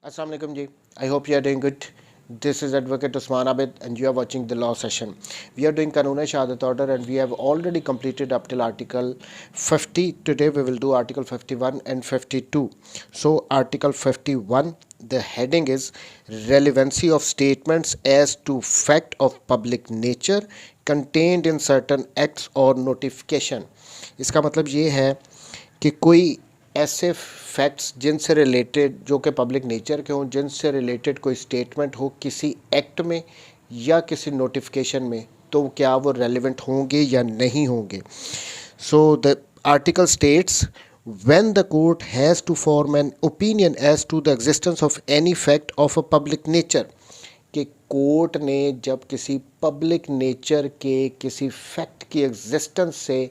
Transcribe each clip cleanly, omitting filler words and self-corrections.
Assalamu alaikum ji. I hope you are doing good. This is Advocate Usman Abid and you are watching the law session. We are doing Kanun Shahadat order and we have already completed up till article 50. Today we will do article 51 and 52. So article 51, the heading is relevancy of statements as to fact of public nature contained in certain acts or notification. इसका मतलब ये है कि कोई ऐसे facts जिनसे related जो कि पब्लिक नेचर के हों, जिनसे रिलेटेड कोई स्टेटमेंट हो किसी एक्ट में या किसी नोटिफिकेशन में, तो क्या वो रेलिवेंट होंगे या नहीं होंगे. So the article states when the court has to form an opinion as to the existence of any fact of a public nature, कि कोर्ट ने जब किसी पब्लिक नेचर के किसी फैक्ट की एग्जिस्टेंस से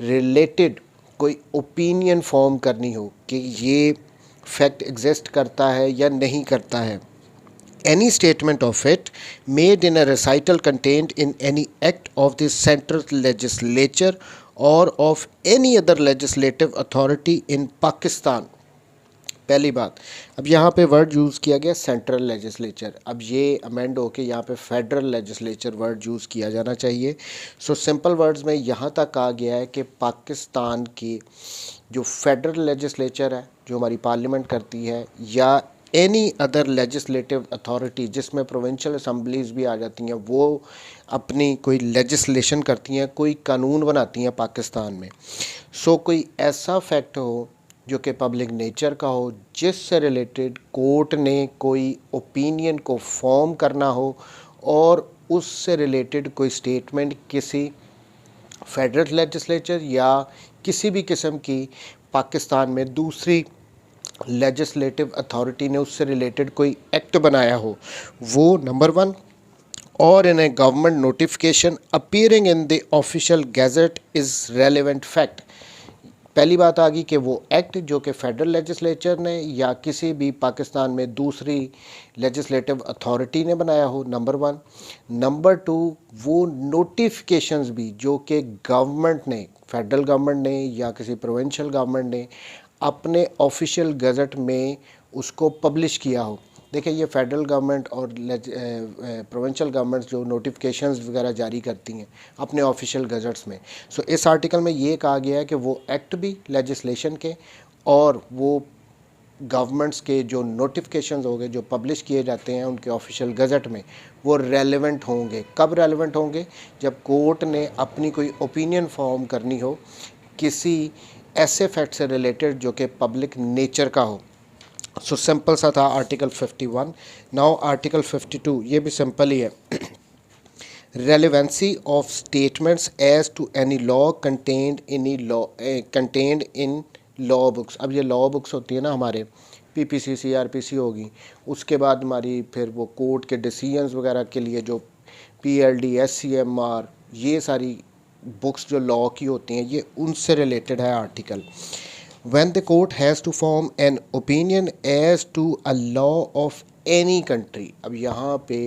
रिलेटेड कोई ओपिनियन फॉर्म करनी हो कि ये फैक्ट एग्जिस्ट करता है या नहीं करता है. Any statement of it made in a recital contained in any act of the central legislature or of any other legislative authority in Pakistan. पहली बात, अब यहाँ पे वर्ड यूज़ किया गया सेंट्रल लेजिस्लेचर. अब ये अमेंड होके यहाँ पे फेडरल लेजिस्लेचर वर्ड यूज़ किया जाना चाहिए. सो सिंपल वर्ड्स में यहाँ तक आ गया है कि पाकिस्तान की जो फेडरल लेजिस्लेचर है, जो हमारी पार्लियामेंट करती है, या एनी अदर लेजिस्लेटिव अथॉरिटी जिसमें प्रोविंशियल असम्बलीज़ भी आ जाती हैं, वो अपनी कोई लेजिस्लेशन करती हैं, कोई कानून बनाती हैं पाकिस्तान में. सो कोई ऐसा फैक्ट हो जो कि पब्लिक नेचर का हो, जिससे रिलेटेड कोर्ट ने कोई ओपिनियन को फॉर्म करना हो और उससे रिलेटेड कोई स्टेटमेंट किसी फेडरल लेजिस्लेचर या किसी भी किस्म की पाकिस्तान में दूसरी लेजिस्लेटिव अथॉरिटी ने उससे रिलेटेड कोई एक्ट बनाया हो, वो नंबर 1. और in a government notification appearing in the official gazette is relevant fact. पहली बात आ गई कि वो एक्ट जो कि फेडरल लेजिस्लेचर ने या किसी भी पाकिस्तान में दूसरी लेजिस्लेटिव अथॉरिटी ने बनाया हो, नंबर 1. नंबर 2, वो नोटिफिकेशंस भी जो कि गवर्नमेंट ने, फेडरल गवर्नमेंट ने या किसी प्रोविंशियल गवर्नमेंट ने अपने ऑफिशियल गज़ट में उसको पब्लिश किया हो. देखिए, ये फेडरल गवर्नमेंट और प्रोविंशियल गवर्नमेंट्स जो नोटिफिकेशंस वगैरह जारी करती हैं अपने ऑफिशियल गज़ट्स में. सो इस आर्टिकल में ये कहा गया है कि वो एक्ट भी लेजिस्लेशन के और वो गवर्नमेंट्स के जो नोटिफिकेशंस हो गए जो पब्लिश किए जाते हैं उनके ऑफिशियल गज़ट में, वो रेलेवेंट होंगे. कब रेलेवेंट होंगे? जब कोर्ट ने अपनी कोई ओपिनियन फॉर्म करनी हो किसी ऐसे फैक्ट से रिलेटेड जो कि पब्लिक नेचर का हो. सो सिंपल सा था आर्टिकल 51. नाउ आर्टिकल 52, ये भी सिंपल ही है. Relevancy of statements as to any law contained in law books. अब ये लॉ बुक्स होती है ना, हमारे पीपीसी सीआरपीसी होगी, उसके बाद हमारी फिर वो कोर्ट के डिसीजंस वगैरह के लिए जो पीएलडी एससीएमआर, ये सारी बुक्स जो लॉ की होती हैं, ये उनसे रिलेटेड है article. When the court has to form an opinion as to a law of any country. अब यहाँ पे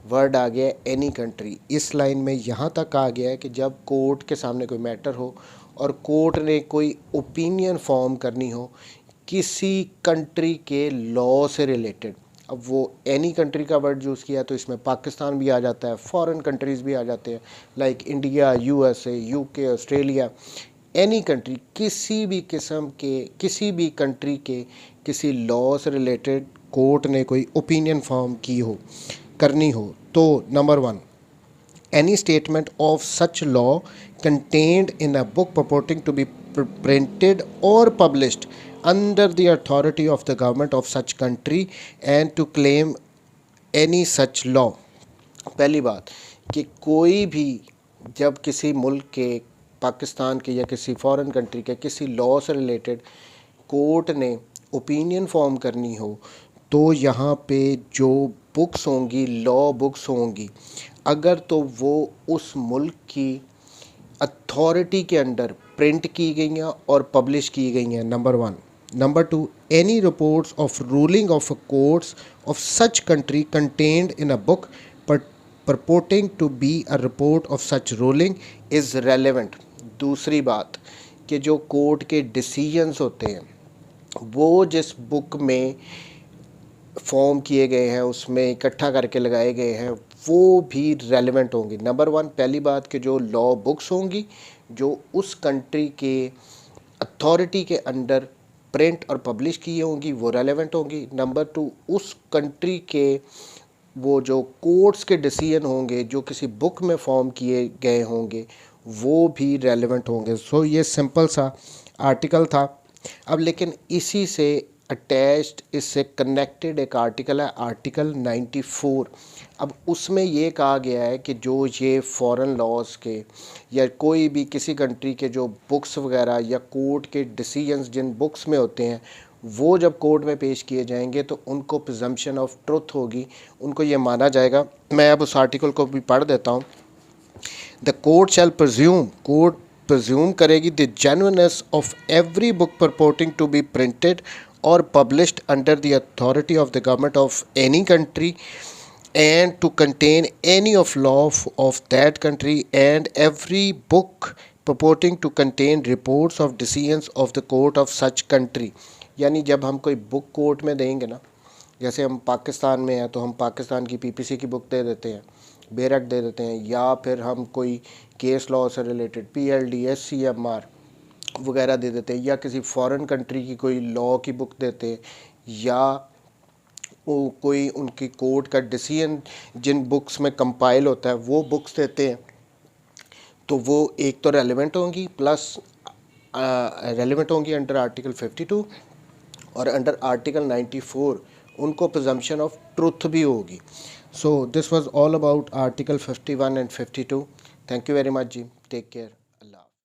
वर्ड आ गया any country. इस लाइन में यहाँ तक आ गया है कि जब कोर्ट के सामने कोई मैटर हो और कोर्ट ने कोई ओपिनियन फॉर्म करनी हो किसी कंट्री के लॉ से रिलेटेड. अब वो एनी कंट्री का वर्ड यूज़ किया तो इसमें पाकिस्तान भी आ जाता है, फॉरेन कंट्रीज़ भी आ जाते हैं like India, USA, UK, Australia. Any country, किसी भी किस्म के किसी भी कंट्री के किसी लॉ से रिलेटेड कोर्ट ने कोई ओपिनियन फॉर्म की हो, करनी हो, तो number 1, any statement of such law contained in a book purporting to be printed or published under the authority of the government of such country and to claim any such law. पहली बात कि कोई भी जब किसी मुल्क के, पाकिस्तान के या किसी फॉरेन कंट्री के किसी लॉ से रिलेटेड कोर्ट ने ओपिनियन फॉर्म करनी हो, तो यहाँ पे जो बुक्स होंगी, लॉ बुक्स होंगी, अगर तो वो उस मुल्क की अथॉरिटी के अंडर प्रिंट की गई हैं और पब्लिश की गई हैं, number 1. Number 2, any reports of ruling of courts of such country contained in a book purporting to be a report of such ruling is relevant. दूसरी बात कि जो कोर्ट के डिसीजंस होते हैं वो जिस बुक में फॉर्म किए गए हैं, उसमें इकट्ठा करके लगाए गए हैं, वो भी रेलेवेंट होंगी। नंबर वन, पहली बात कि जो लॉ बुक्स होंगी जो उस कंट्री के अथॉरिटी के अंडर प्रिंट और पब्लिश की होंगी वो रेलेवेंट होंगी। नंबर टू, उस कंट्री के वो जो कोर्ट्स के डिसीजन होंगे जो किसी बुक में फॉर्म किए गए होंगे वो भी रेलेवेंट होंगे। सो ये सिंपल सा आर्टिकल था। अब लेकिन इसी से अटैच्ड, इससे कनेक्टेड एक आर्टिकल है, आर्टिकल 94। अब उसमें ये कहा गया है कि जो ये फॉरेन लॉज के या कोई भी किसी कंट्री के जो बुक्स वगैरह या कोर्ट के डिसीजंस जिन बुक्स में होते हैं वो जब कोर्ट में पेश किए जाएंगे तो उनको प्रिजम्पशन ऑफ ट्रुथ होगी, उनको ये माना जाएगा। मैं अब उस आर्टिकल को भी पढ़ देता हूँ। The court shall presume, court presume करेगी the genuineness of every book purporting to be printed or published under the authority of the government of any country and to contain any of law of that country and every book purporting to contain reports of decisions of the court of such country। यानी जब हम कोई book court में देंगे ना, जैसे हम पाकिस्तान में हैं तो हम पाकिस्तान की पीपीसी की बुक दे देते हैं, बेरक दे देते हैं, या फिर हम कोई केस लॉ से रिलेटेड पीएलडी एससीएमआर वगैरह दे देते हैं, या किसी फॉरेन कंट्री की कोई लॉ की बुक देते हैं, या वो कोई उनकी कोर्ट का डिसीजन जिन बुक्स में कंपाइल होता है वो बुक्स देते हैं, तो वो एक तो रेलेवेंट होंगी, प्लस रेलेवेंट होंगी अंडर आर्टिकल 52 और अंडर आर्टिकल 94 उनको प्रिजम्पशन ऑफ ट्रुथ भी होगी। So this was all about article 51 and 52। Thank you very much ji, take care.